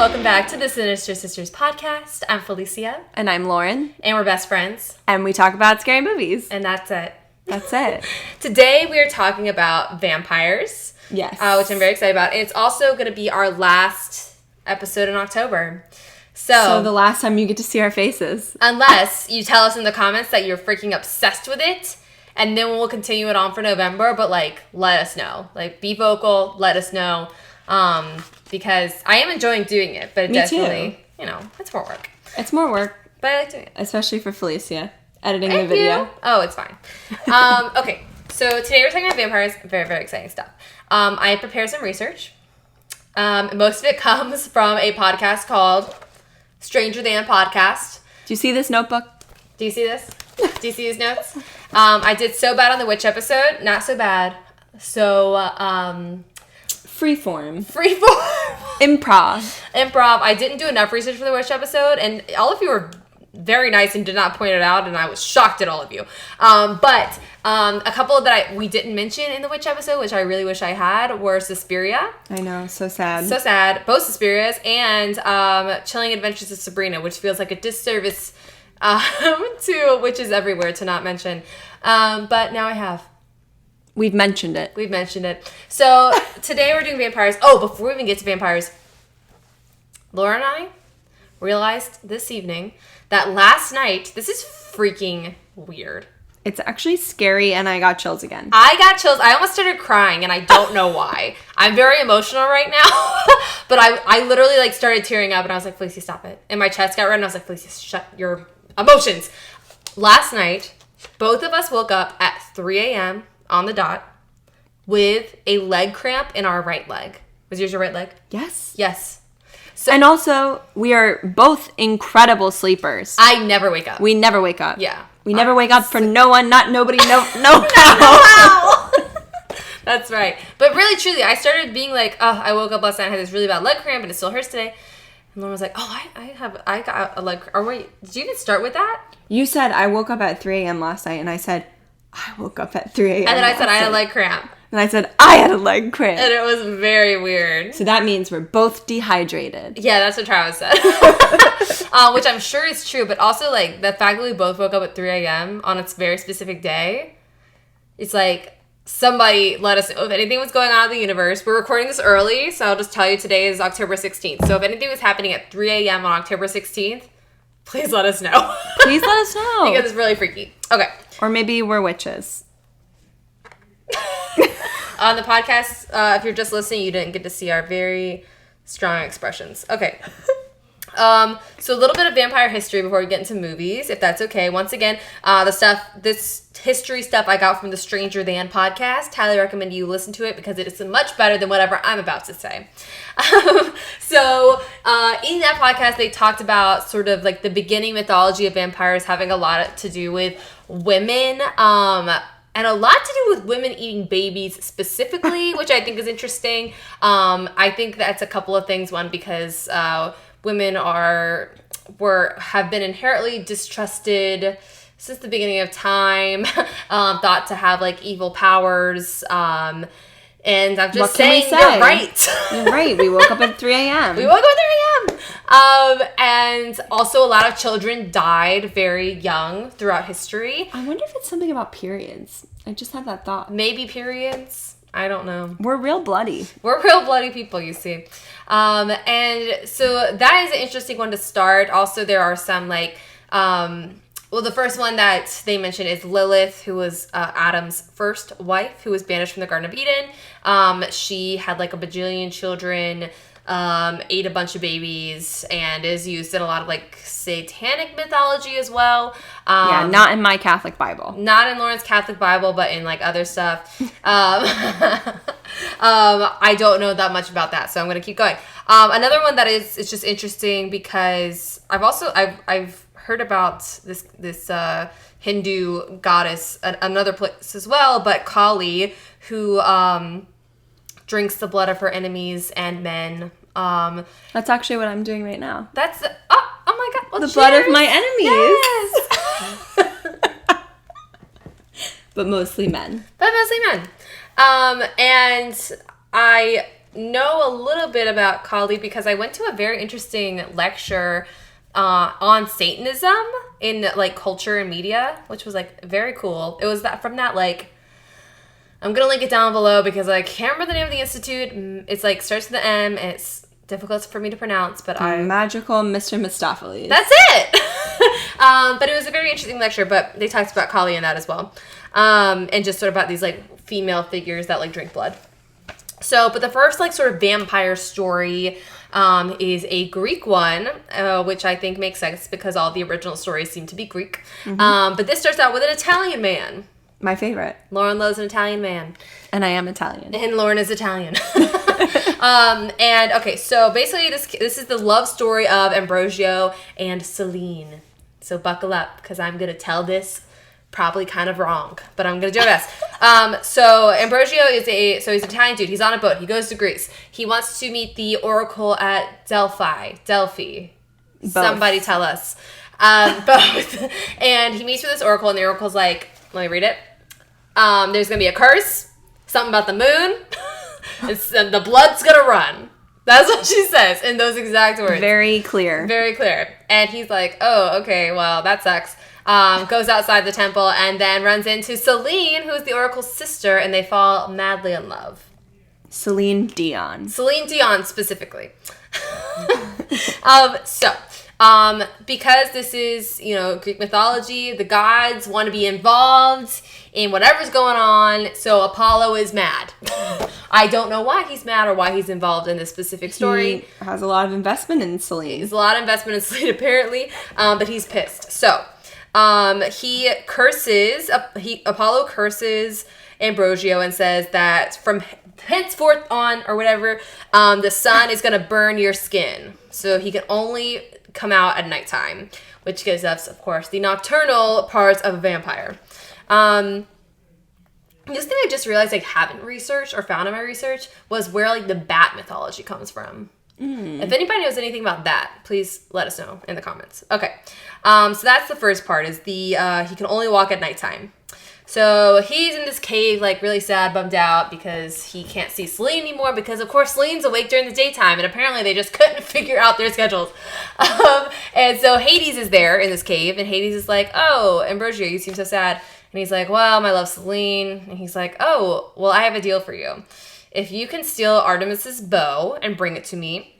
welcome back to the Sinister Sisters podcast. I'm Felicia. And I'm Lauren. And we're best friends. And we talk about scary movies. And that's it. That's it. Today we are talking about vampires. Yes. Which I'm very excited about. And it's also going to be our last episode in October. So the last time you get to see our faces. Unless you tell us in the comments that you're freaking obsessed with it. And then we'll continue it on for November. But, let us know. Be vocal. Let us know. Because I am enjoying doing it, but definitely, it's more work. It's more work. But I like doing it. Especially for Felicia, editing the video. You. Oh, it's fine. Okay, so today we're talking about vampires. Very, very exciting stuff. I prepared some research. Most of it comes from a podcast called Stranger Than Podcast. Do you see this notebook? Do you see this? Do you see these notes? I did so bad on the witch episode. Not so bad. So, Freeform. Improv. I didn't do enough research for the witch episode, and all of you were very nice and did not point it out, and I was shocked at all of you. But a couple that we didn't mention in the witch episode, which I really wish I had, were Suspiria. I know, so sad. So sad. Both Suspirias, and Chilling Adventures of Sabrina, which feels like a disservice to witches everywhere to not mention. But now I have. We've mentioned it. So today we're doing vampires. Oh, before we even get to vampires, Laura and I realized this evening that last night, this is freaking weird. It's actually scary, and I got chills again. I got chills. I almost started crying, and I don't know why. I'm very emotional right now, but I literally started tearing up, and I was like, Felicia, stop it. And my chest got red, and I was like, Felicia, shut your emotions. Last night, both of us woke up at 3 a.m., on the dot, with a leg cramp in our right leg. Was yours your right leg? Yes. So, and also, we are both incredible sleepers. I never wake up. We never wake up. Yeah. We never wake up for no one, not nobody, no how. That's right. But really, truly, I started being I woke up last night, I had this really bad leg cramp, and it still hurts today. And Lauren was like, I got a leg cramp. Or wait, did you even start with that? You said, I woke up at 3 a.m. last night, and I said, I woke up at 3 a.m. And then I said I had a leg cramp. And I said, I had a leg cramp. And it was very weird. So that means we're both dehydrated. Yeah, that's what Travis said. Which I'm sure is true, but also, the fact that we both woke up at 3 a.m. on a very specific day, it's somebody let us know if anything was going on in the universe. We're recording this early, so I'll just tell you today is October 16th. So if anything was happening at 3 a.m. on October 16th, please let us know. Please let us know. Because it's really freaky. Okay. Or maybe we're witches. On the podcast, if you're just listening, you didn't get to see our very strong expressions. Okay. So a little bit of vampire history before we get into movies, if that's okay. Once again, this history stuff I got from the Stranger Than podcast. Highly recommend you listen to it because it is much better than whatever I'm about to say. So in that podcast, they talked about sort of the beginning mythology of vampires having a lot to do with women, and a lot to do with women eating babies specifically, which I think is interesting. I think that's a couple of things. One, because women have been inherently distrusted since the beginning of time, thought to have evil powers. And I'm just saying, you're right. You're right. We woke up at 3 a.m. And also a lot of children died very young throughout history. I wonder if it's something about periods. I just had that thought. Maybe periods. I don't know. We're real bloody. We're real bloody people, you see. And so that is an interesting one to start. Also, there are some the first one that they mentioned is Lilith, who was Adam's first wife, who was banished from the Garden of Eden. She had a bajillion children, ate a bunch of babies, and is used in a lot of satanic mythology as well. Not in my Catholic Bible. Not in Lauren's Catholic Bible, but in other stuff. I don't know that much about that, so I'm going to keep going. Another one that is just interesting because I've heard about this Hindu goddess another place as well, but Kali, who drinks the blood of her enemies and men. That's actually what I'm doing right now. That's oh my god! Well, the blood of my enemies. Yes. But mostly men. And I know a little bit about Kali because I went to a very interesting lecture on Satanism in like culture and media, which was like very cool. It was from that like, I'm gonna link it down below because I can't remember the name of the institute. It's like starts with the M. And it's difficult for me to pronounce, but Magical Mr. Mistopheles. That's it. But it was a very interesting lecture. But they talked about Kali in that as well, and just sort of about these like female figures that like drink blood. So, but the first like sort of vampire story is a Greek one, which I think makes sense because all the original stories seem to be Greek. But this starts out with an Italian man. My favorite. Lauren loves an Italian man. And I am Italian. And Lauren is Italian. And okay, so basically this is the love story of Ambrosio and Celine. So buckle up because I'm going to tell this probably kind of wrong, but I'm going to do my best. So Ambrosio is he's an Italian dude. He's on a boat. He goes to Greece. He wants to meet the oracle at Delphi. Both. Somebody tell us. Both. And he meets with this oracle, and the oracle's like, let me read it. There's going to be a curse, something about the moon, and the blood's going to run. That's what she says in those exact words. Very clear. Very clear. And he's like, oh, okay, well, that sucks. Goes outside the temple and then runs into Celine, who's the oracle's sister, and they fall madly in love. Celine Dion. Celine Dion, specifically. Because this is, Greek mythology, the gods want to be involved in whatever's going on, so Apollo is mad. I don't know why he's mad or why he's involved in this specific story. He has a lot of investment in Celine. He's a lot of investment in Celine, apparently, but he's pissed. So, Apollo curses Ambrosio and says that from henceforth on, or whatever, the sun is going to burn your skin. So he can only come out at nighttime, which gives us, of course, the nocturnal parts of a vampire. This thing I just realized I haven't researched or found in my research was where like the bat mythology comes from. If anybody knows anything about that, please let us know in the comments. Okay, so that's the first part, is he can only walk at nighttime. So he's in this cave, like really sad, bummed out because he can't see Celine anymore because, of course, Celine's awake during the daytime, and apparently they just couldn't figure out their schedules. And so Hades is there in this cave, and Hades is like, oh, Ambrosio, you seem so sad. And he's like, well, my love's Celine. And he's like, oh, well, I have a deal for you. If you can steal Artemis's bow and bring it to me,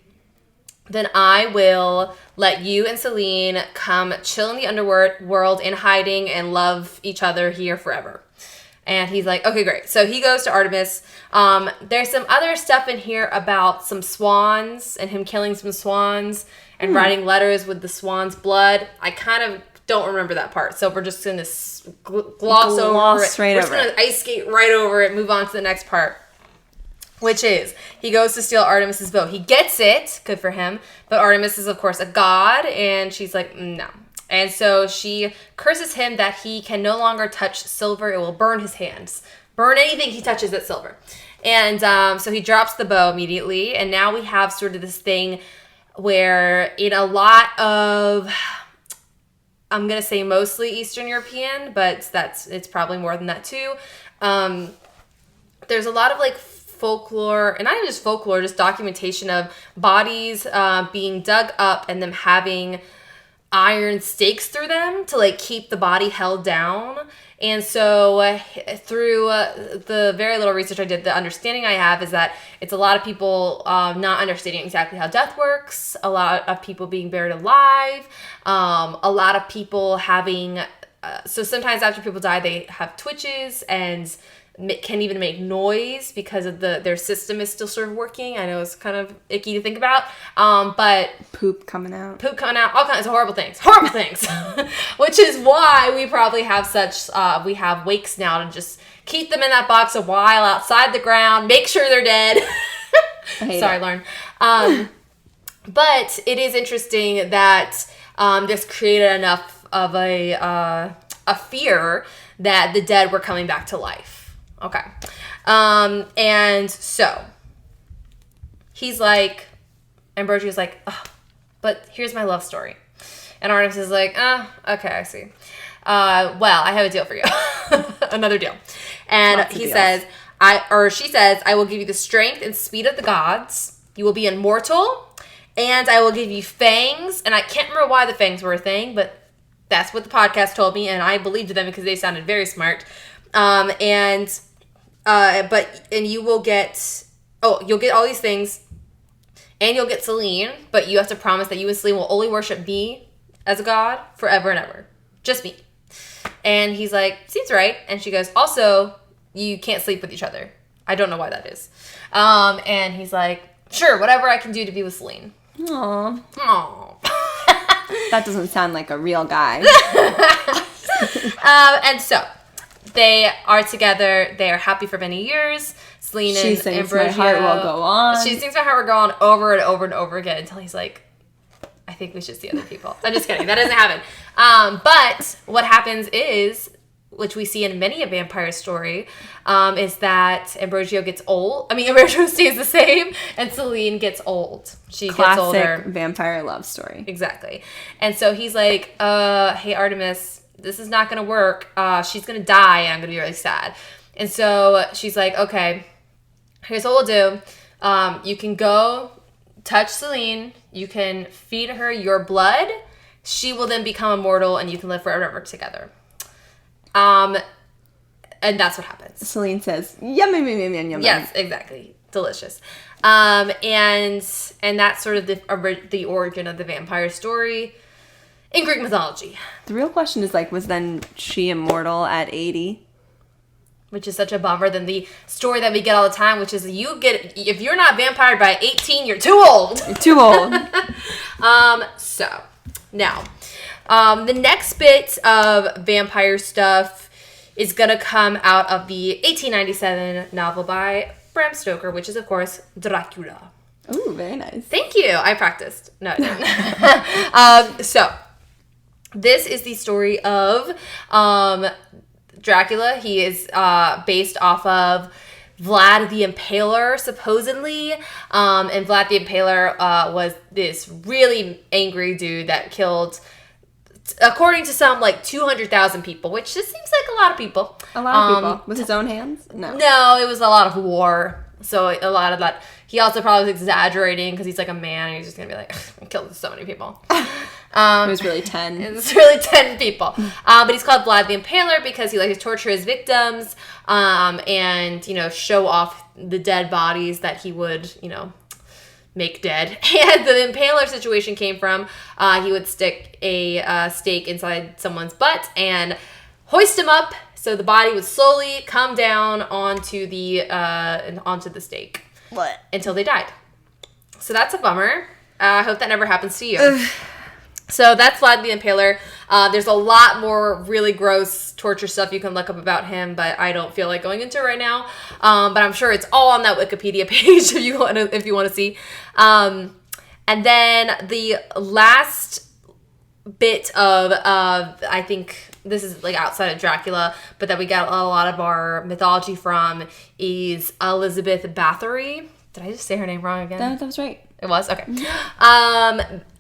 then I will let you and Celine come chill in the underworld in hiding and love each other here forever. And he's like, okay, great. So he goes to Artemis. There's some other stuff in here about some swans and him killing some swans and writing letters with the swan's blood. I kind of don't remember that part. So we're just going to gloss over it. We're just going to ice skate right over it, move on to the next part. Which is, he goes to steal Artemis's bow. He gets it, good for him, but Artemis is, of course, a god, and she's like, no. And so she curses him that he can no longer touch silver. It will burn his hands. Burn anything he touches that's silver. And so he drops the bow immediately, and now we have sort of this thing where in a lot of, I'm going to say mostly Eastern European, but it's probably more than that too. There's a lot of like folklore, and not even just folklore, just documentation of bodies being dug up and them having iron stakes through them to like keep the body held down. And so through the very little research I did, the understanding I have is that it's a lot of people not understanding exactly how death works, a lot of people being buried alive, a lot of people having, so sometimes after people die, they have twitches and can even make noise because of their system is still sort of working. I know it's kind of icky to think about, but poop coming out, all kinds of horrible things, which is why we probably have we have wakes now to just keep them in that box a while outside the ground, make sure they're dead. Sorry, Lauren. But it is interesting that this created enough of a fear that the dead were coming back to life. Okay. And so he's like, Ambrosio's like, oh, but here's my love story. And Artemis is like, okay, I see. Well, I have a deal for you. Another deal. And he says, She says, I will give you the strength and speed of the gods. You will be immortal, and I will give you fangs. And I can't remember why the fangs were a thing, but that's what the podcast told me, and I believed them because they sounded very smart. But you will get, you'll get all these things, and you'll get Selene, but you have to promise that you and Selene will only worship me as a god forever and ever. Just me. And he's like, seems right. And she goes, also, you can't sleep with each other. I don't know why that is. And he's like, sure, whatever I can do to be with Selene. Aww. Aww. That doesn't sound like a real guy. And so, they are together. They are happy for many years. Selene and She sings Ambrogio. My Heart Will Go On. She sings My Heart Will Go On over and over and over again until he's like, I think we should see other people. I'm just kidding. That doesn't happen. But what happens is, which we see in many a vampire story, is that Ambrogio gets old. I mean, Ambrogio stays the same, and Selene gets old. She gets older. Classic vampire love story. Exactly. And so he's like, hey, Artemis, this is not going to work. She's going to die, and I'm going to be really sad. And so she's like, okay, here's what we'll do. You can go touch Selene. You can feed her your blood. She will then become immortal, and you can live forever together. And that's what happens. Selene says, yum, yum, yum, yum, yum. Yes, exactly. Delicious. And that's sort of the origin of the vampire story in Greek mythology. The real question is, like, was then she immortal at 80? Which is such a bummer than the story that we get all the time, which is if you're not vampired by 18, you're too old. You're too old. So, now, the next bit of vampire stuff is going to come out of the 1897 novel by Bram Stoker, which is, of course, Dracula. Ooh, very nice. Thank you. I practiced. No, I didn't. So, this is the story of Dracula. He is based off of Vlad the Impaler, supposedly. And Vlad the Impaler was this really angry dude that killed, according to some, like 200,000 people, which just seems like a lot of people. A lot of people. With his own hands? No. No, it was a lot of war. So a lot of that. He also probably was exaggerating because he's like a man and he's just going to be like, I killed so many people. It was really 10. It was really 10 people. But he's called Vlad the Impaler because he likes to torture his victims and, show off the dead bodies that he would, make dead. And the impaler situation came from he would stick a stake inside someone's butt and hoist him up so the body would slowly come down onto the stake. What? Until they died. So that's a bummer. I hope that never happens to you. So that's Vlad the Impaler. There's a lot more really gross torture stuff you can look up about him, but I don't feel like going into it right now. But I'm sure it's all on that Wikipedia page if you want to see. And then the last bit of I think this is like outside of Dracula, but that we got a lot of our mythology from is Elizabeth Bathory. Did I just say her name wrong again? That was right. It was? Okay.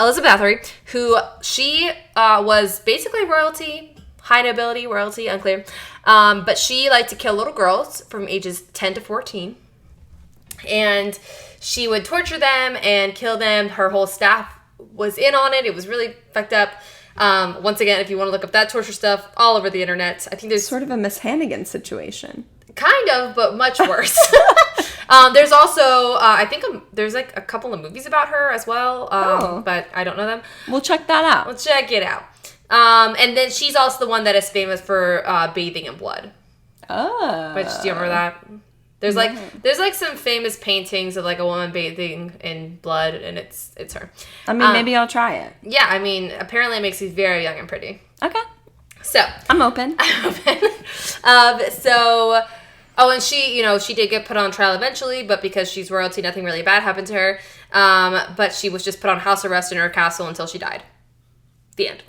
Elizabeth Bathory, who she was basically royalty, high nobility, royalty, unclear. But she liked to kill little girls from ages 10 to 14. And she would torture them and kill them. Her whole staff was in on it. It was really fucked up. Once again, if you want to look up that torture stuff, all over the internet. I think there's sort of a Miss Hannigan situation. Kind of, but much worse. There's also, I think there's like a couple of movies about her as well, but I don't know them. We'll check that out. We'll check it out. And then she's also the one that is famous for bathing in blood. Oh. Which, do you remember that? There's like some famous paintings of like a woman bathing in blood, and it's her. I mean, maybe I'll try it. Yeah, I mean, apparently it makes you very young and pretty. Okay. So. I'm open. And she did get put on trial eventually, but because she's royalty, nothing really bad happened to her. But she was just put on house arrest in her castle until she died. The end.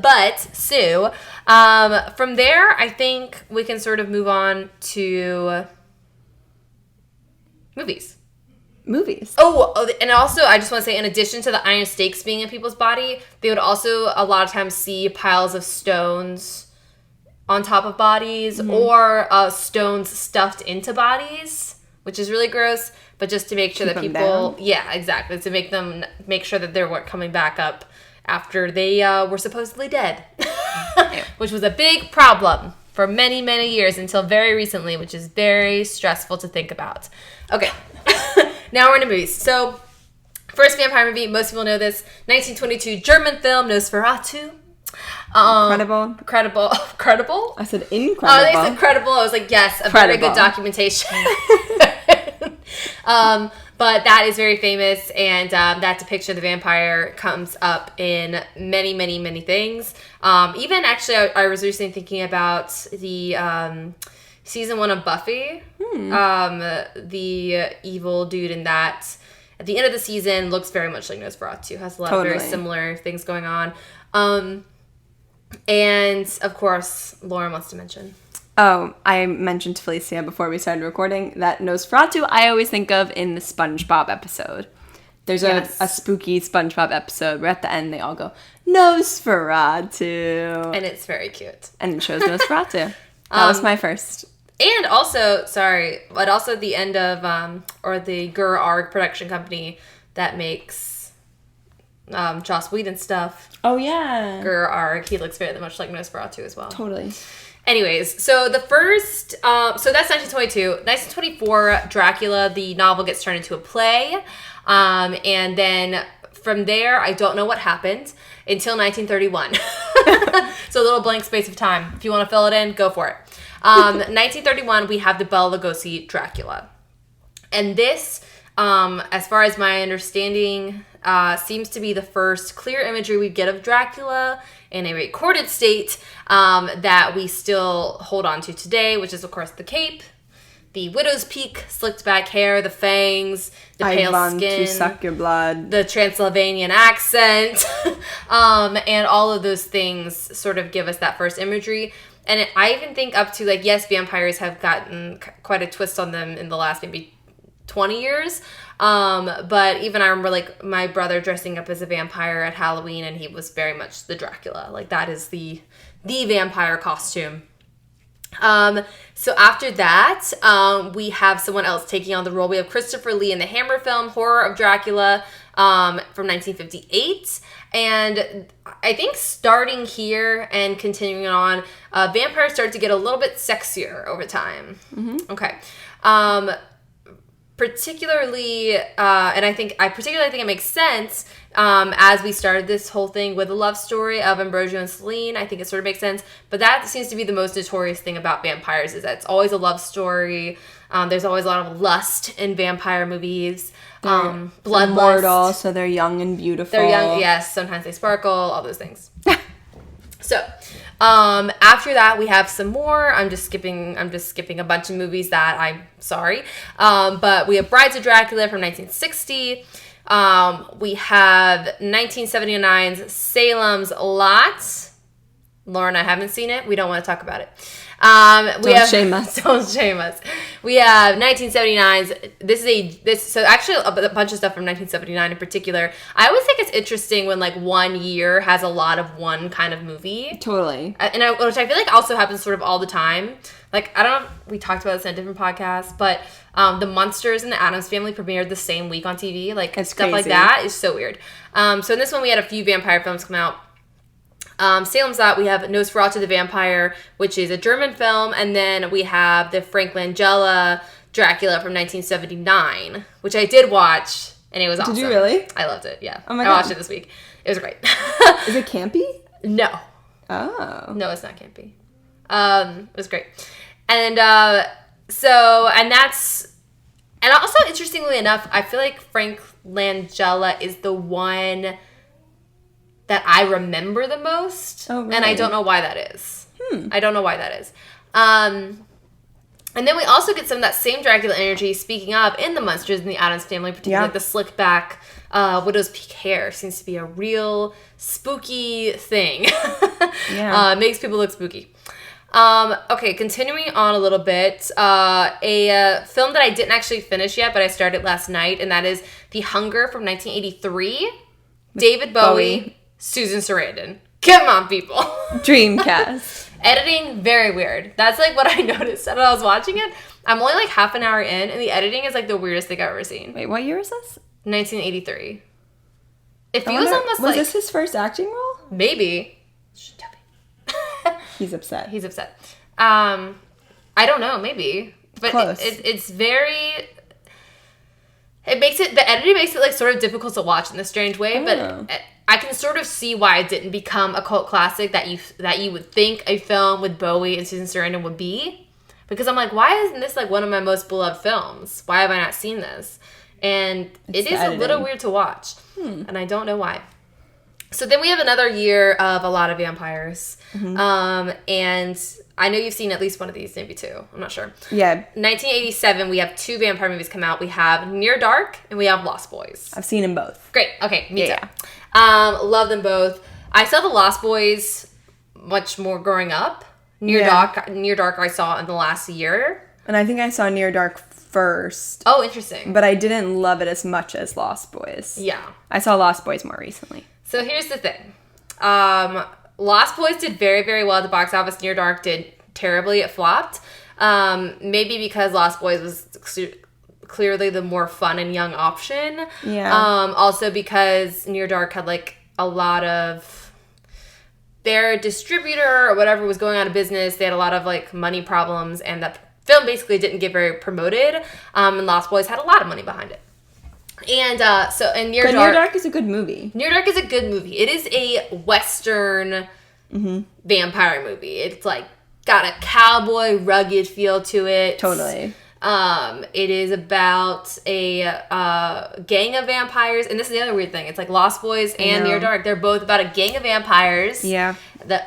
But Sue, from there, I think we can sort of move on to movies. Oh, and also, I just want to say, in addition to the iron stakes being in people's body, they would also a lot of times see piles of stones on top of bodies or stones stuffed into bodies, which is really gross. But just to make sure that people, yeah, exactly, to make sure that they're coming back up after they were supposedly dead, which was a big problem for many, many years until very recently, which is very stressful to think about. Okay, now we're into movies. So, first vampire movie, most people know this, 1922 German film, Nosferatu. Credible. I said incredible. Oh, they said credible. I was like, yes, very good documentation. But that is very famous, and that depiction of the vampire comes up in many, many, many things. Even actually, I was recently thinking about the season 1 of Buffy. The evil dude in that, at the end of the season, looks very much like Nosferatu. Has a lot of very similar things going on. And, of course, Lauren wants to mention. Oh, I mentioned to Felicia before we started recording that Nosferatu I always think of in the SpongeBob episode. There's a spooky SpongeBob episode where at the end they all go, Nosferatu. And it's very cute. And it shows Nosferatu. That was my first. And also, but also the end of, or the Gur Arg production company that makes Joss Whedon stuff. Oh, yeah. Gur Arg. He looks very much like Nosferatu as well. Totally. Anyways, so the first, so that's 1922. 1924, Dracula, the novel gets turned into a play. And then from there, I don't know what happened until 1931. So a little blank space of time. If you want to fill it in, go for it. 1931, we have the Bela Lugosi Dracula. And this, as far as my understanding, seems to be the first clear imagery we get of Dracula in a recorded state that we still hold on to today, which is, of course, the cape, the widow's peak, slicked back hair, the fangs, the pale skin, to suck your blood, the Transylvanian accent, and all of those things sort of give us that first imagery. And I even think up to, like, yes, vampires have gotten quite a twist on them in the last maybe 20 years. But even I remember, like, my brother dressing up as a vampire at Halloween, and he was very much the Dracula. Like, that is the vampire costume. So after that, we have someone else taking on the role. We have Christopher Lee in the Hammer film, Horror of Dracula, from 1958. And I think starting here and continuing on, vampires started to get a little bit sexier over time. Mm-hmm. Okay. Particularly, and I particularly think it makes sense as we started this whole thing with the love story of Ambrosio and Celine. I think it sort of makes sense. But that seems to be the most notorious thing about vampires, is that it's always a love story. There's always a lot of lust in vampire movies. Bloodlust. Immortal, so they're young and beautiful. They're young, yes. Sometimes they sparkle, all those things. So, after that, we have some more. I'm just skipping a bunch of movies that I'm sorry. But we have Brides of Dracula from 1960. We have 1979's Salem's Lot. Lauren, I haven't seen it. We don't want to talk about it. Don't shame us. Don't shame us. We have 1979's. So actually a bunch of stuff from 1979 in particular. I always think it's interesting when, like, one year has a lot of one kind of movie. Totally. Which I feel like also happens sort of all the time. Like, I don't know if we talked about this in a different podcast, but the Munsters and the Addams Family premiered the same week on TV. Like, it's stuff crazy. like that is so weird. So in this one, we had a few vampire films come out. Salem's Lot, we have Nosferatu the Vampire, which is a German film, and then we have the Frank Langella Dracula from 1979, which I did watch, and it was awesome. Did you really? I loved it, yeah. Oh my I God. watched it this week. It was great. Is it campy? No. Oh. No, it's not campy. It was great. And and also, interestingly enough, I feel like Frank Langella is the one that I remember the most. Oh, really? And I don't know why that is. I don't know why that is. And then we also get some of that same Dracula energy, speaking of, in the Munsters and the Addams Family, particularly like the slick back widow's peak hair seems to be a real spooky thing. Yeah. Makes people look spooky. Okay, continuing on a little bit, a film that I didn't actually finish yet, but I started last night, and that is The Hunger from 1983. David Bowie. Susan Sarandon. Come on, people. Dreamcast. Editing, very weird. That's like what I noticed when I was watching it. I'm only like half an hour in, and the editing is like the weirdest thing I've ever seen. Wait, what year is this? 1983. It feels almost like... Was this his first acting role? Maybe. He's upset. He's upset. I don't know, maybe. But Close. It's very... The editing makes it like sort of difficult to watch in a strange way, but I can sort of see why it didn't become a cult classic that you would think a film with Bowie and Susan Sarandon would be. Because I'm like, why isn't this like one of my most beloved films? Why have I not seen this? And it is a little weird to watch. And I don't know why. So then we have another year of a lot of vampires. Mm-hmm. And I know you've seen at least one of these, maybe two. I'm not sure. Yeah. 1987, we have two vampire movies come out. We have Near Dark and we have Lost Boys. I've seen them both. Great. Okay, me too. Love them both. I saw The Lost Boys much more growing up. Near Dark I saw in the last year. And I think I saw Near Dark first. Oh, interesting. But I didn't love it as much as Lost Boys. Yeah. I saw Lost Boys more recently. So here's the thing. Lost Boys did very, very well at the box office. Near Dark did terribly. It flopped. Maybe because Lost Boys was clearly the more fun and young option. Yeah. Also because Near Dark had like a lot of... Their distributor or whatever was going out of business. They had a lot of like money problems, and that film basically didn't get very promoted. And Lost Boys had a lot of money behind it. And Near Dark is a good movie. Near Dark is a good movie. It is a Western vampire movie. It's like got a cowboy rugged feel to it. Totally. It is about a gang of vampires, and this is the other weird thing. It's like Lost Boys and Near Dark. They're both about a gang of vampires. Yeah.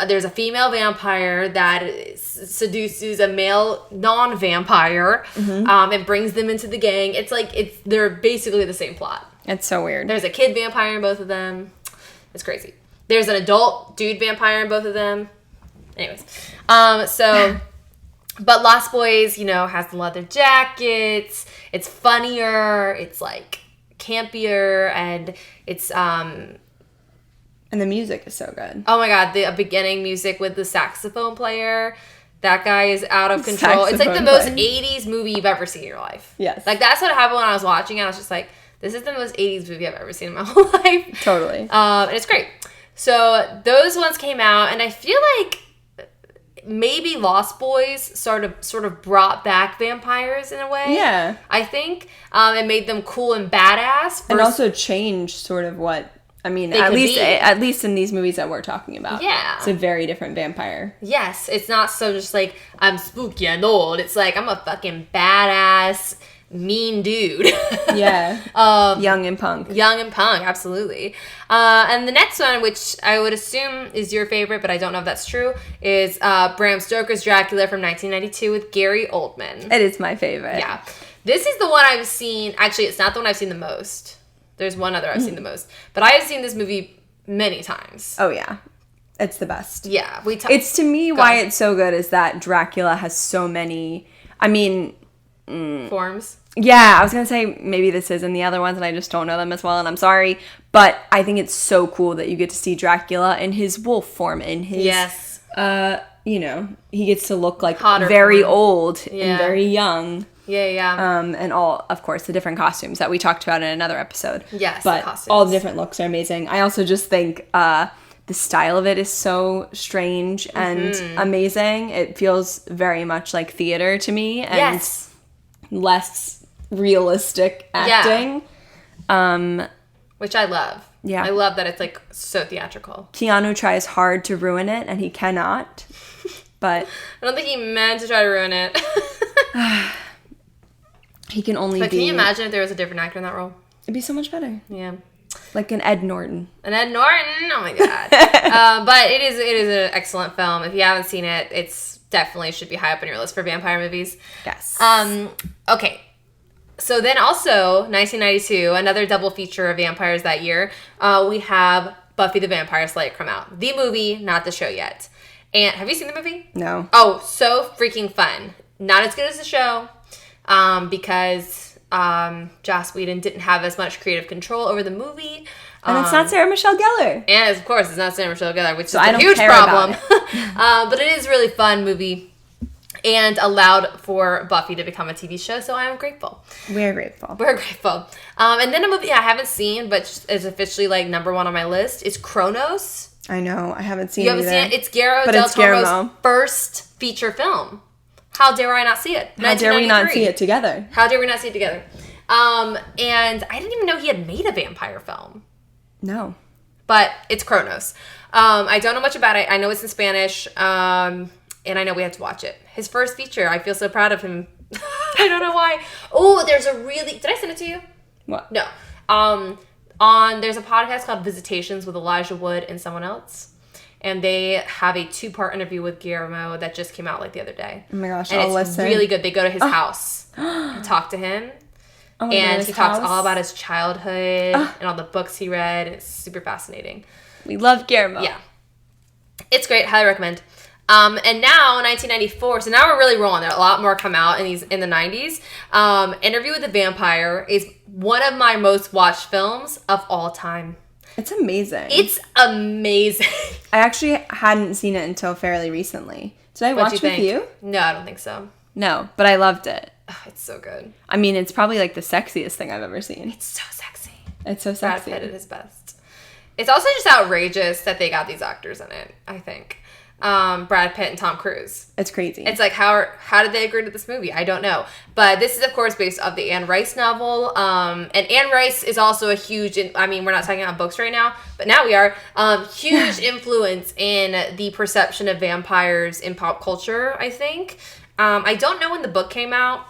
There's a female vampire that seduces a male non-vampire, and brings them into the gang. They're basically the same plot. It's so weird. There's a kid vampire in both of them. It's crazy. There's an adult dude vampire in both of them. Anyways, but Lost Boys, has the leather jackets. It's funnier. It's like campier, and it's and the music is so good. Oh my god, the beginning music with the saxophone player. That guy is out of control. It's like the most 80s movie you've ever seen in your life. Yes. Like that's what happened when I was watching it. I was just like, this is the most 80s movie I've ever seen in my whole life. Totally. And it's great. So those ones came out, and I feel like maybe Lost Boys sort of brought back vampires in a way. Yeah. I think it made them cool and badass. And also changed sort of what, at least in these movies that we're talking about. Yeah. It's a very different vampire. Yes. It's not so just like, I'm spooky and old. It's like, I'm a fucking badass, mean dude. Yeah. Young and punk. Young and punk, absolutely. And the next one, which I would assume is your favorite, but I don't know if that's true, is Bram Stoker's Dracula from 1992 with Gary Oldman. It is my favorite. Yeah. This is the one I've seen. Actually, it's not the one I've seen the most. There's one other I've seen the most. But I have seen this movie many times. Oh, yeah. It's the best. Yeah. It's, to me, why it's so good is that Dracula has so many, forms. Yeah, I was going to say maybe this is in the other ones and I just don't know them as well, and I'm sorry. But I think it's so cool that you get to see Dracula in his wolf form, in his... Yes. He gets to look like Hotter very form. Old and very young. Yeah. And all, of course, the different costumes that we talked about in another episode. Yes, but the costumes. All the different looks are amazing. I also just think the style of it is so strange and amazing. It feels very much like theater to me, and less realistic acting. Which I love. Yeah. I love that it's like so theatrical. Keanu tries hard to ruin it, and he cannot. But I don't think he meant to try to ruin it. He can only But can you imagine if there was a different actor in that role? It'd be so much better. Yeah. Like an Ed Norton. An Ed Norton? Oh my god. But it is an excellent film. If you haven't seen it, it's definitely should be high up on your list for vampire movies. Yes. Okay. So then also, 1992, another double feature of vampires that year, we have Buffy the Vampire Slayer come out. The movie, not the show yet. And have you seen the movie? No. Oh, so freaking fun. Not as good as the show, because Joss Whedon didn't have as much creative control over the movie. And it's not Sarah Michelle Gellar. And of course, it's not Sarah Michelle Gellar, which is a huge problem. But it is a really fun movie and allowed for Buffy to become a TV show, so I am grateful. We're grateful. We're grateful. And then a movie I haven't seen, but is officially like number 1 on my list, is Kronos. I know. I haven't seen it. You haven't seen it? It's Guillermo del Toro's first feature film. How dare I not see it? How dare we not see it together? How dare we not see it together? And I didn't even know he had made a vampire film. No. But it's Kronos. I don't know much about it. I know it's in Spanish. And I know we have to watch it. His first feature. I feel so proud of him. I don't know why. Oh, there's a really... Did I send it to you? What? No. There's a podcast called Visitations with Elijah Wood and someone else. And they have a 2-part interview with Guillermo that just came out like the other day. Oh my gosh, and I'll it's listen. Really good. They go to his house and talk to him. Oh, and he talks all about his childhood and all the books he read. And it's super fascinating. We love Guillermo. Yeah. It's great. Highly recommend. And now, 1994, so now we're really rolling. There a lot more come out in the 90s. Interview with the Vampire is one of my most watched films of all time. It's amazing. It's amazing. I actually hadn't seen it until fairly recently. Did I watch it with you? No, I don't think so. No, but I loved it. Oh, it's so good. I mean, it's probably like the sexiest thing I've ever seen. It's so sexy. It's so sexy. Brad Pitt at his best. It's also just outrageous that they got these actors in it, I think. Brad Pitt and Tom Cruise. It's crazy. It's like, how did they agree to this movie? I don't know. But this is, of course, based off the Anne Rice novel. And Anne Rice is also a huge, I mean, we're not talking about books right now, but now we are. Huge influence in the perception of vampires in pop culture, I think. I don't know when the book came out.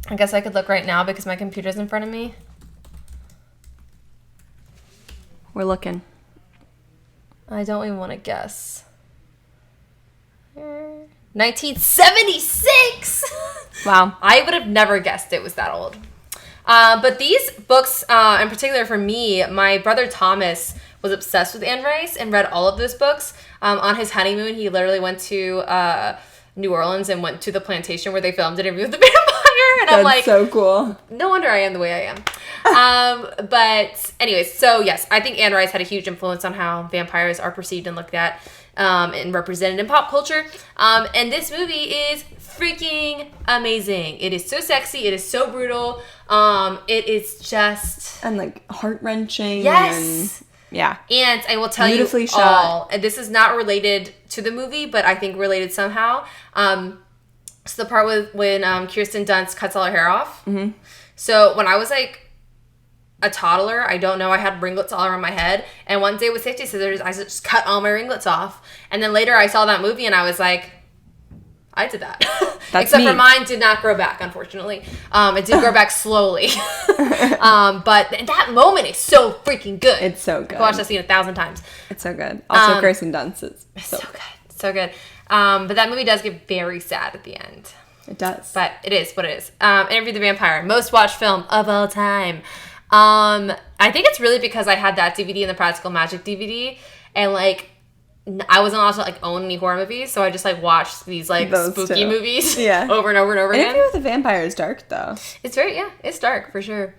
I guess I could look right now because my computer's in front of me. We're looking. I don't even want to guess. 1976! Wow. I would have never guessed it was that old. But these books, in particular for me, my brother Thomas was obsessed with Anne Rice and read all of those books. On his honeymoon, he literally went to New Orleans and went to the plantation where they filmed Interview with the Vampire. And I'm like, so cool. No wonder I am the way I am. But anyways, so yes, I think Anne Rice had a huge influence on how vampires are perceived and looked at and represented in pop culture. And this movie is freaking amazing. It is so sexy. It is so brutal. It is just... And like heart-wrenching. Yes. Yeah. And I will tell you all, and this is not related to the movie, but I think related somehow. So the part when Kirsten Dunst cuts all her hair off. Mm-hmm. So when I was like a toddler, I don't know, I had ringlets all around my head. And one day with safety scissors, I just cut all my ringlets off. And then later I saw that movie and I was like, I did that. Except for mine did not grow back, unfortunately. It did grow back slowly. But that moment is so freaking good. It's so good. I've watched that scene 1,000 times. It's so good. Also, Kirsten Dunst is so good. So good. But that movie does get very sad at the end. It does. But it is what it is. Interview with the Vampire, most watched film of all time. I think it's really because I had that DVD and the Practical Magic DVD, and like I wasn't allowed to like own any horror movies, so I just like watched these like spooky movies over and over and over again. Interview with the Vampire is dark though. It's it's dark for sure.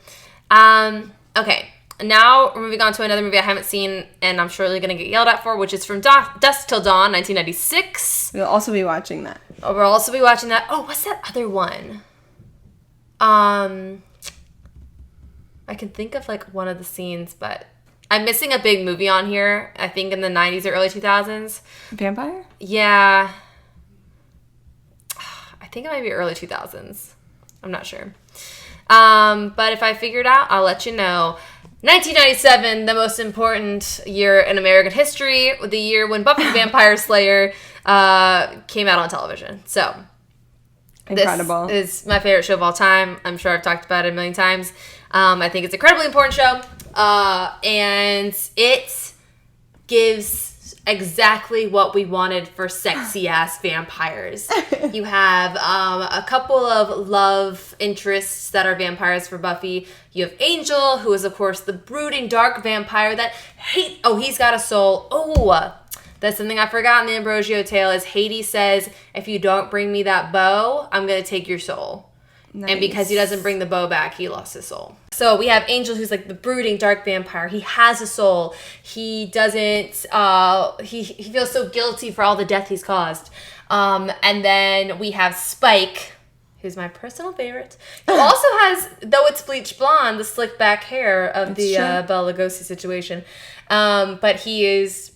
Okay. Now we're moving on to another movie I haven't seen, and I'm surely going to get yelled at for, which is From Dusk Till Dawn, 1996. We'll also be watching that. We'll also be watching that. Oh, what's that other one? I can think of like one of the scenes, but I'm missing a big movie on here. I think in the 90s or early 2000s. Vampire? Yeah. I think it might be early 2000s. I'm not sure. But if I figure it out, I'll let you know. 1997, the most important year in American history, the year when Buffy the Vampire Slayer came out on television. So, incredible. This is my favorite show of all time. I'm sure I've talked about it a million times. I think it's an incredibly important show. And it gives exactly what we wanted for sexy-ass vampires. You have a couple of love interests that are vampires for Buffy. You have Angel, who is, of course, the brooding, dark vampire that he's got a soul. Oh, that's something I forgot in the Ambrosio tale is Hades says, if you don't bring me that bow, I'm going to take your soul. Nice. And because he doesn't bring the bow back, he lost his soul. So we have Angel, who's like the brooding dark vampire. He has a soul. He doesn't, he feels so guilty for all the death he's caused. And then we have Spike, who's my personal favorite. Who also has, though it's bleached blonde, the slick back hair of the Bela Lugosi situation. But he is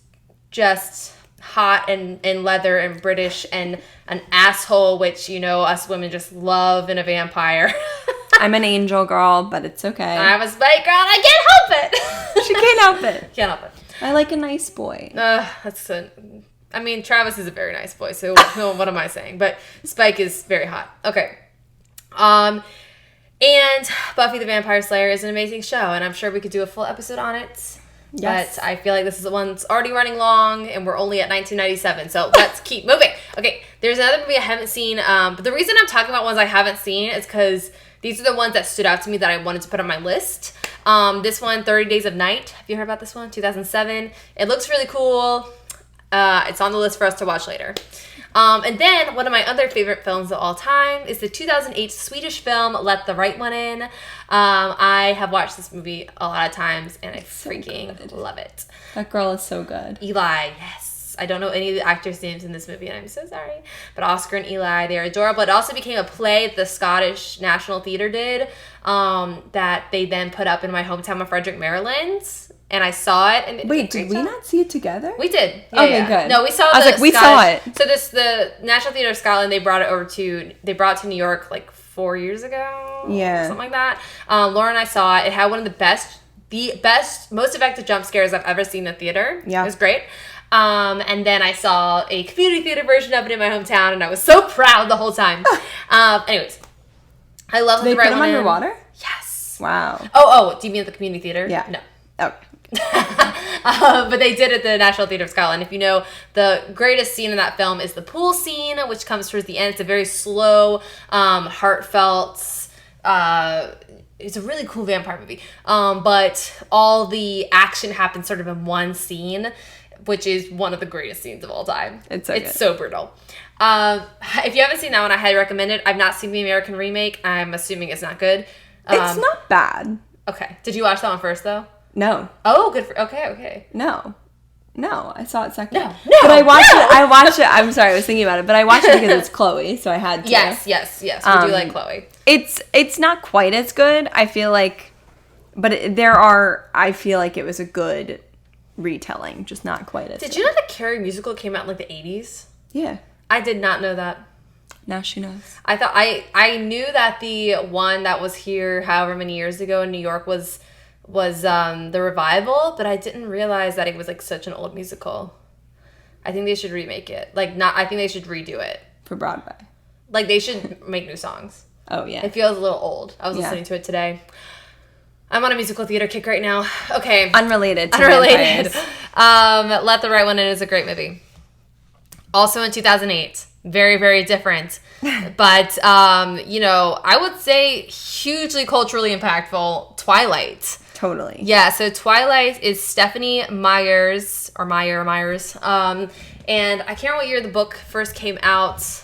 just hot and leather and British and an asshole, which, you know, us women just love in a vampire. I'm an Angel girl, but it's okay. I'm a Spike girl and I can't help it. She can't help it. Can't help it. I like a nice boy. I mean, Travis is a very nice boy, so what am I saying? But Spike is very hot. Okay. And Buffy the Vampire Slayer is an amazing show, and I'm sure we could do a full episode on it. Yes. But I feel like this is the one that's already running long, and we're only at 1997, so let's keep moving. Okay, there's another movie I haven't seen, but the reason I'm talking about ones I haven't seen is because these are the ones that stood out to me that I wanted to put on my list. This one, 30 Days of Night. Have you heard about this one? 2007. It looks really cool. It's on the list for us to watch later. And then one of my other favorite films of all time is the 2008 Swedish film Let the Right One In. I have watched this movie a lot of times and I freaking love it. That girl is so good. Eli, yes. I don't know any of the actors' names in this movie and I'm so sorry. But Oscar and Eli, they're adorable. It also became a play that the Scottish National Theatre did that they then put up in my hometown of Frederick, Maryland. And I saw it. And wait, did we not see it together? We did. Yeah, okay, good. No, we saw. I was like, we saw it. So the National Theatre of Scotland, they brought it to New York like 4 years ago. Yeah, something like that. Laura and I saw it. It had one of the best, most effective jump scares I've ever seen in a theater. Yeah, it was great. And then I saw a community theater version of it in my hometown, and I was so proud the whole time. Anyways, I love Did they put them underwater? Yes. Wow. Oh, do you mean at the community theater? Yeah. No. Okay. But they did at the National Theatre of Scotland. If you know, the greatest scene in that film is the pool scene, which comes towards the end. It's a very slow, heartfelt, it's a really cool vampire movie. But all the action happens sort of in one scene, which is one of the greatest scenes of all time. It's so brutal. If you haven't seen that one, I highly recommend it. I've not seen the American remake. I'm assuming it's not good. It's not bad. Okay. Did you watch that one first, though? No. Oh, good for... Okay. No, I saw it second. No. But I watched it. I'm sorry, I was thinking about it, but I watched it because it's Chloe, so I had to. Yes. We do like Chloe. It's not quite as good, I feel like, but I feel like it was a good retelling, just not quite as good. Did you know that Carrie Musical came out in like the 80s? Yeah. I did not know that. Now she knows. I thought I knew that the one that was here however many years ago in New York was the revival, but I didn't realize that it was like such an old musical. I think they should remake it. I think they should redo it. For Broadway. Like they should make new songs. Oh yeah. It feels a little old. I was listening to it today. I'm on a musical theater kick right now. Okay. Unrelated. Let the Right One In is a great movie. Also in 2008. Very, very different. But, I would say hugely culturally impactful, Twilight. Totally. Yeah, so Twilight is Stephanie Myers. And I can't remember what year the book first came out.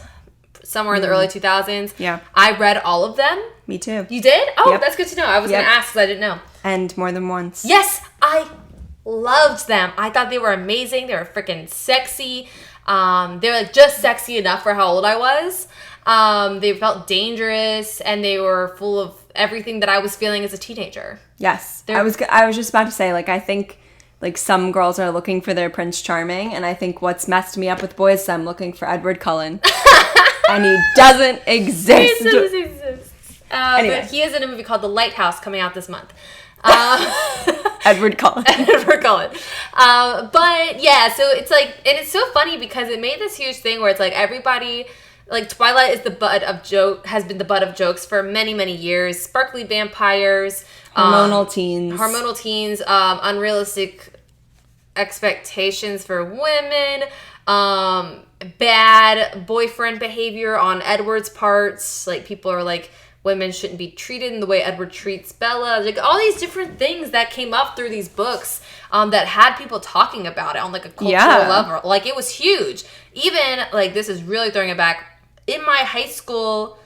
Somewhere in the early 2000s. Yeah. I read all of them. Me too. You did? Oh, That's good to know. I was going to ask because I didn't know. And more than once. Yes, I loved them. I thought they were amazing. They were freaking sexy. They were just sexy enough for how old I was. They felt dangerous and they were full of everything that I was feeling as a teenager. Yes. I was just about to say, I think some girls are looking for their Prince Charming, and I think what's messed me up with boys is I'm looking for Edward Cullen. And he doesn't exist. He doesn't exist. Anyway. But he is in a movie called The Lighthouse coming out this month. Edward Cullen. But yeah, so it's and it's so funny because it made this huge thing where it's everybody, Twilight is has been the butt of jokes for many, many years. Sparkly vampires, hormonal teens, unrealistic expectations for women, bad boyfriend behavior on Edward's parts. People are women shouldn't be treated in the way Edward treats Bella. All these different things that came up through these books that had people talking about it on a cultural level. It was huge. Even, this is really throwing it back. In my high school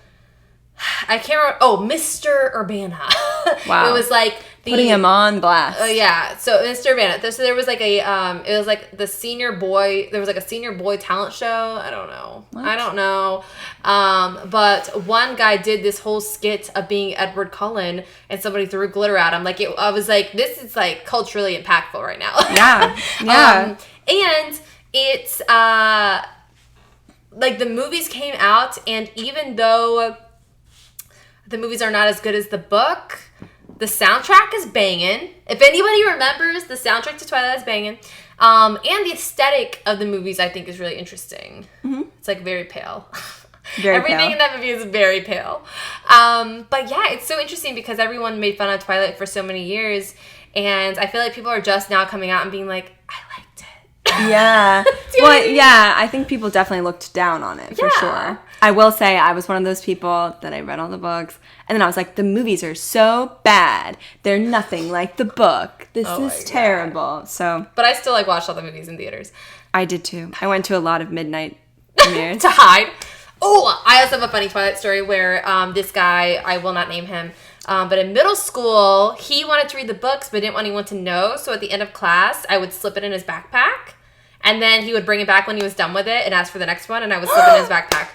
I can't remember. Oh, Mr. Urbana. Wow. It was like putting him on blast. Yeah. So Mr. Urbana. So there was like a it was like the senior boy. There was like a senior boy talent show. I don't know. What? I don't know. But one guy did this whole skit of being Edward Cullen, and somebody threw glitter at him. Like I was like, this is like culturally impactful right now. Yeah. Yeah. And it's like the movies came out, and even though the movies are not as good as the book, the soundtrack is banging. If anybody remembers, the soundtrack to Twilight is banging. And the aesthetic of the movies, I think, is really interesting. Mm-hmm. It's like very pale. Everything in that movie is very pale. But yeah, it's so interesting because everyone made fun of Twilight for so many years. And I feel like people are just now coming out and being like, I liked it. Yeah. Well, yeah, I think people definitely looked down on it, for sure. I will say I was one of those people that I read all the books, and then I was like, the movies are so bad. They're nothing like the book. This is terrible. So, but I still like watched all the movies in theaters. I did too. I went to a lot of midnight premieres. To hide. Oh, I also have a funny Twilight story where this guy, I will not name him, but in middle school, he wanted to read the books but didn't want anyone to know. So at the end of class, I would slip it in his backpack. And then he would bring it back when he was done with it and ask for the next one, and I would slip it in his backpack.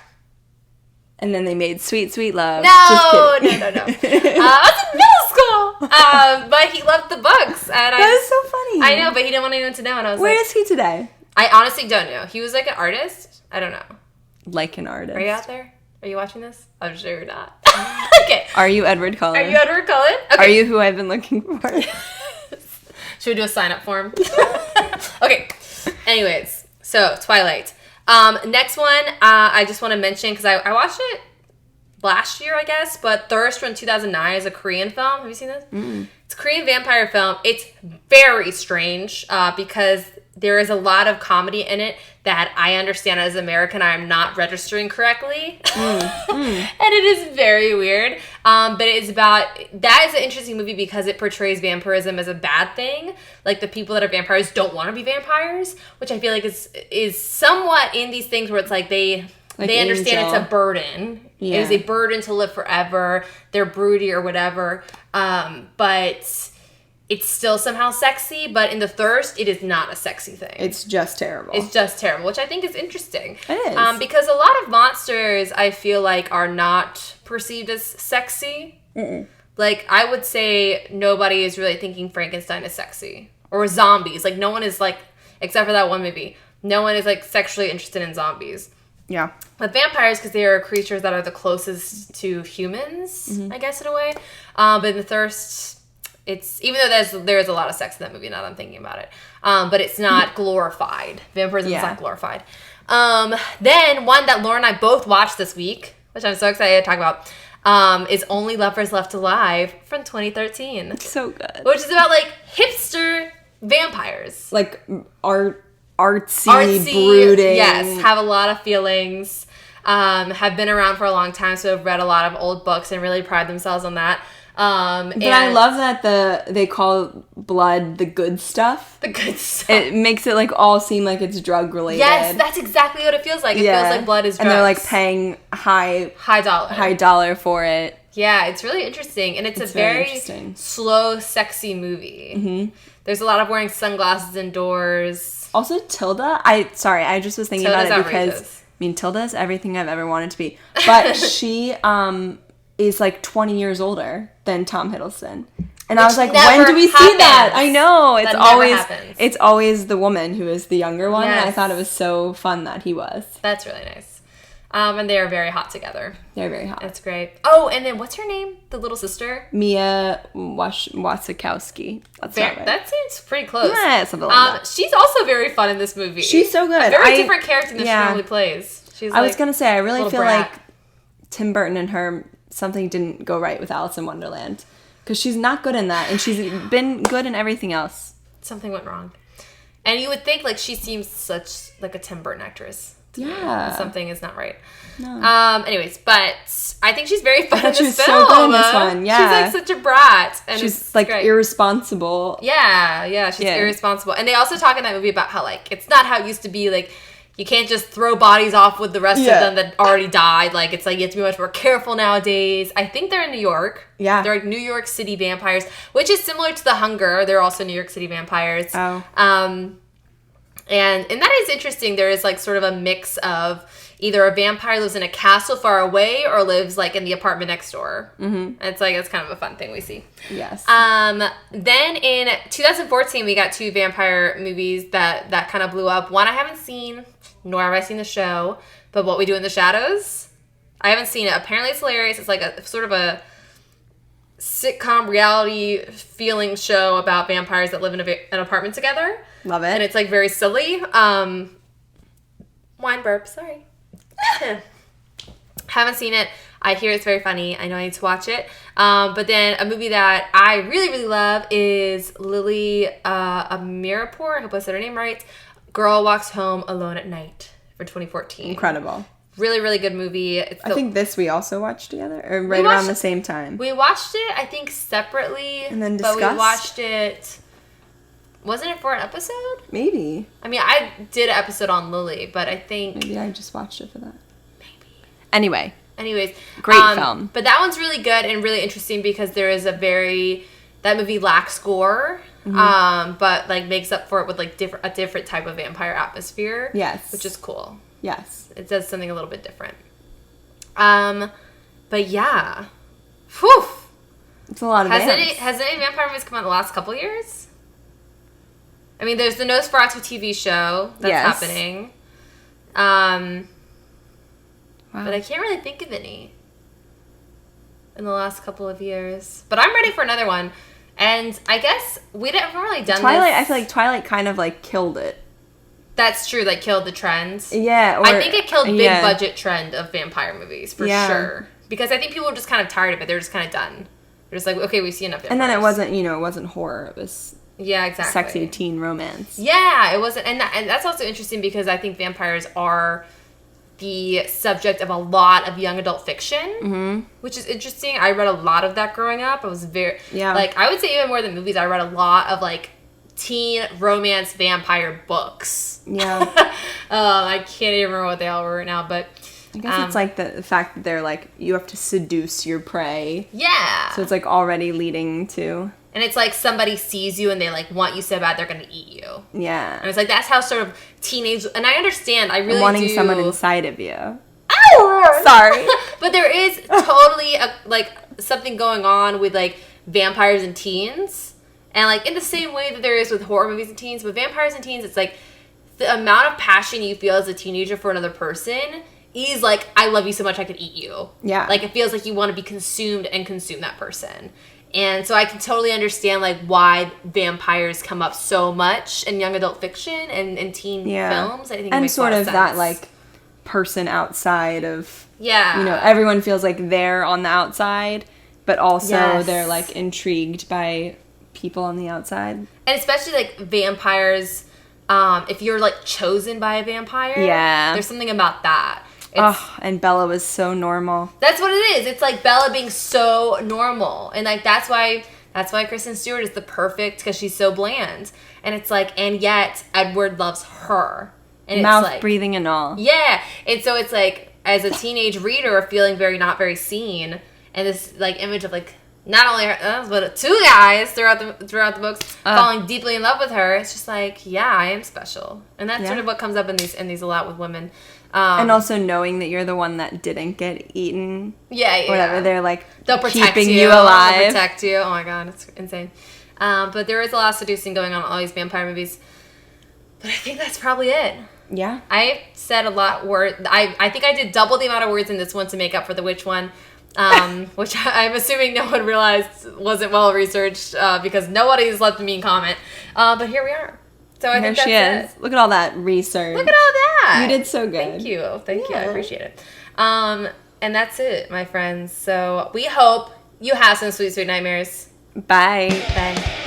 And then they made Sweet, Sweet Love. No. I was in middle school. But he loved the books. And that is so funny. I know, but he didn't want anyone to know. And I was Where is he today? I honestly don't know. He was like an artist. I don't know. Like an artist. Are you out there? Are you watching this? I'm sure you're not. Okay. Are you Edward Cullen? Are you Edward Cullen? Okay. Are you who I've been looking for? Should we do a sign-up form? Okay. Anyways, so Twilight. Next one, I just want to mention, because I watched it last year, I guess, but Thirst from 2009 is a Korean film. Have you seen this? Mm-mm. It's a Korean vampire film. It's very strange because there is a lot of comedy in it that I understand as an American I am not registering correctly. And it is very weird. But it's about, that is an interesting movie because it portrays vampirism as a bad thing. Like the people that are vampires don't want to be vampires, which I feel like is somewhat in these things where it's like they understand it's a burden. Yeah. It is a burden to live forever. They're broody or whatever. But it's still somehow sexy, but in The Thirst, it is not a sexy thing. It's just terrible. It's just terrible, which I think is interesting. It is. Because a lot of monsters, I feel like, are not perceived as sexy. Mm-mm. Like, I would say nobody is really thinking Frankenstein is sexy. Or zombies. Like, no one is, like, except for that one movie, no one is, like, sexually interested in zombies. Yeah. But vampires, because they are creatures that are the closest to humans, I guess, in a way. But in The Thirst, it's, even though there is a lot of sex in that movie now that I'm thinking about it, but it's not glorified. Vampirism is not glorified. Then one that Laura and I both watched this week, which I'm so excited to talk about, is Only Lovers Left Alive from 2013. It's so good. Which is about, like, hipster vampires. Like, artsy, brooding. Yes, have a lot of feelings, have been around for a long time, so have read a lot of old books and really pride themselves on that. But I love that they call blood the good stuff. The good stuff. It makes it like all seem like it's drug related. Yes, that's exactly what it feels like. It feels like blood is drugs. And they're like paying high dollar for it. Yeah, it's really interesting. And it's a very slow, sexy movie. Mm-hmm. There's a lot of wearing sunglasses indoors. Also, Tilda, I just was thinking Tilda's about it because, outrageous. I mean, Tilda's everything I've ever wanted to be. But she is like 20 years older than Tom Hiddleston. And I was like, when do we see that? I know. It's always the woman who is the younger one. Yes. And I thought it was so fun that he was. That's really nice. And they are very hot together. They're very hot. It's great. Oh, and then what's her name? The little sister? Mia Wasikowski. That seems pretty close. Yeah, something like that. She's also very fun in this movie. She's so good. A very different character than she normally plays. I was going to say, I really feel like Tim Burton and her, something didn't go right with Alice in Wonderland. Because she's not good in that. And she's been good in everything else. Something went wrong. And you would think, like, she seems such, like, a Tim Burton actress. Yeah. Something is not right. No. Anyways, but I think she's very fun in this film. She's so good in this one, yeah. She's like such a brat. And she's like great. Irresponsible. Yeah, she's irresponsible. And they also talk in that movie about how, like, it's not how it used to be, like, you can't just throw bodies off with the rest of them that already died. Like, it's like you have to be much more careful nowadays. I think they're in New York. Yeah. They're like New York City vampires, which is similar to The Hunger. They're also New York City vampires. Oh. And that is interesting. There is like sort of a mix of either a vampire lives in a castle far away or lives like in the apartment next door. Mm-hmm. It's kind of a fun thing we see. Yes. Then in 2014, we got 2 vampire movies that kind of blew up. One I haven't seen, nor have I seen the show, but What We Do in the Shadows. I haven't seen it. Apparently it's hilarious. It's like a sort of a sitcom reality feeling show about vampires that live in an apartment together. Love it. And it's like very silly. Wine burp, sorry. Haven't seen it. I hear it's very funny. I know I need to watch it. But then a movie that I really, really love is Lily Amirpour. I hope I said her name right. Girl Walks Home Alone at Night for 2014. Incredible. Really, really good movie. I think this we also watched together, or right around the same time. We watched it, I think, separately. And then discussed? But we watched it... Wasn't it for an episode? Maybe. I mean, I did an episode on Lily, but I think... Maybe I just watched it for that. Maybe. Anyways. Great film. But that one's really good and really interesting because there is that movie lacks gore, but like makes up for it with like a different type of vampire atmosphere. Yes. Which is cool. Yes. It does something a little bit different. But yeah. Whew. It's a lot of Has any vampire movies come out in the last couple years? I mean, there's the Nosferatu TV show that's happening. Wow. But I can't really think of any in the last couple of years. But I'm ready for another one. And I guess we haven't really done Twilight, this. I feel like Twilight kind of like killed it. That's true. Like killed the trend. Yeah. I think it killed big budget trend of vampire movies for sure. Because I think people were just kind of tired of it. They're just kind of done. They're just like, okay, we've seen enough vampires. And then it wasn't horror. It was... Yeah, exactly. Sexy teen romance. Yeah, it wasn't, and that's also interesting because I think vampires are the subject of a lot of young adult fiction, which is interesting. I read a lot of that growing up. I was I would say even more than movies. I read a lot of like teen romance vampire books. Yeah. I can't even remember what they all were right now, but I guess it's like the fact that they're like you have to seduce your prey. Yeah. So it's like already leading to. And it's like somebody sees you and they like want you so bad they're going to eat you. Yeah. And it's like that's how sort of teenage... And I understand. I really do... Wanting someone inside of you. Oh! Sorry. But there is totally something going on with like vampires and teens. And like in the same way that there is with horror movies and teens. With vampires and teens, it's like the amount of passion you feel as a teenager for another person is like, I love you so much I could eat you. Yeah. Like it feels like you want to be consumed and consume that person. And so I can totally understand like why vampires come up so much in young adult fiction and teen films. I think it makes sort a lot of sense. that like person outside of everyone feels like they're on the outside, but also they're like intrigued by people on the outside. And especially like vampires, if you're like chosen by a vampire, there's something about that. And Bela was so normal. That's what it is. It's like Bela being so normal. And like that's why Kristen Stewart is the perfect, because she's so bland. And it's like, and yet Edward loves her. And mouth it's like, breathing and all. Yeah. And so it's like, as a teenage reader, feeling not very seen, and this like image of like not only her, but 2 guys throughout the books falling deeply in love with her. It's just like, yeah, I am special. And that's sort of what comes up in these a lot with women. And also knowing that you're the one that didn't get eaten. Yeah. Whatever. They're like, they'll protect keeping you alive. They'll protect you. Oh my god, it's insane. But there is a lot of seducing going on in all these vampire movies. But I think that's probably it. Yeah. I said a lot word. I think I did double the amount of words in this one to make up for the witch one. Which I'm assuming no one realized wasn't well researched because nobody's left a mean comment. But here we are. So I think that's it. Look at all that research. Look at all that. You did so good. Thank you. I appreciate it. And that's it, my friends. So we hope you have some sweet, sweet nightmares. Bye. Bye.